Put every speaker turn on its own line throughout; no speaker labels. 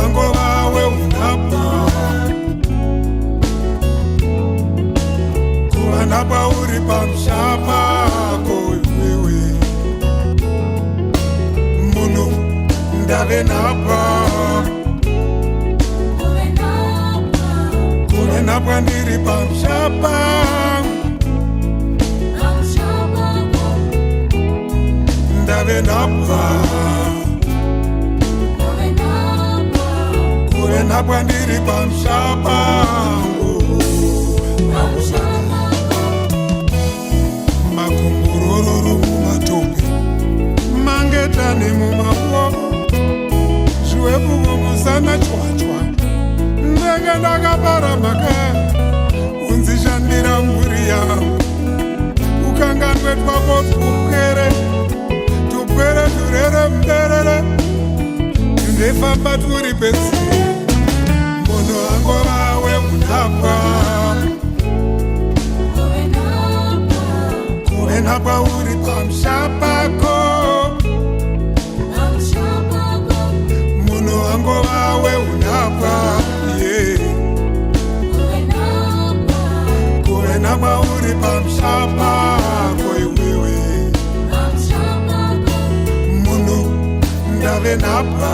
angova weunapa kuva napa uri pamushapako iwewe munhu ndave napa kuve napa ndiri pamushapa ndave napa kuve napa ndiri pamushapa makumburororo mumatope mangetane mumakuoko zviwepuvo musana chwachwa ndenge ndakapara mhaka unzishandira mburi yangu ukanganwe twako tupwere turere muberere ndefamba turi pesi munhu angova weunapa kuve napa uri pamushapako munhu angova weunapa kuve napa uri pamushapako iwewe munhu ndave napa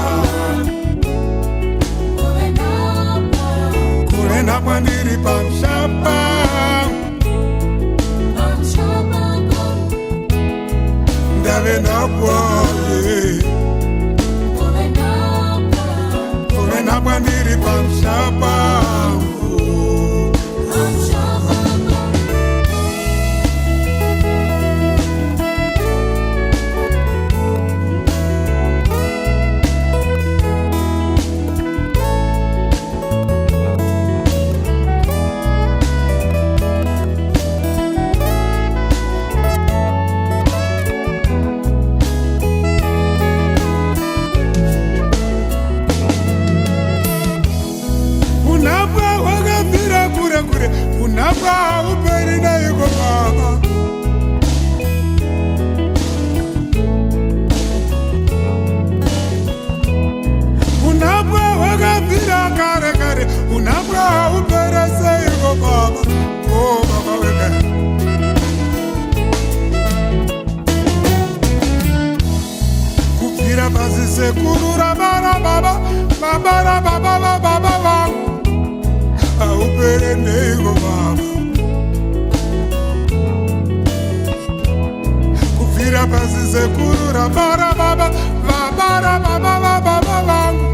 kuve napa ndiri pamushapa ndave napa kuve napa ndiri pamushapa unapa uperi naiko baba unapa wakafira kare kare unapa upere seiko baba o baba weka kufira basi sekuru rabara baba babara baba baba aupere neiko baba kufira pasi sekuru rabara baba vabara baba vangu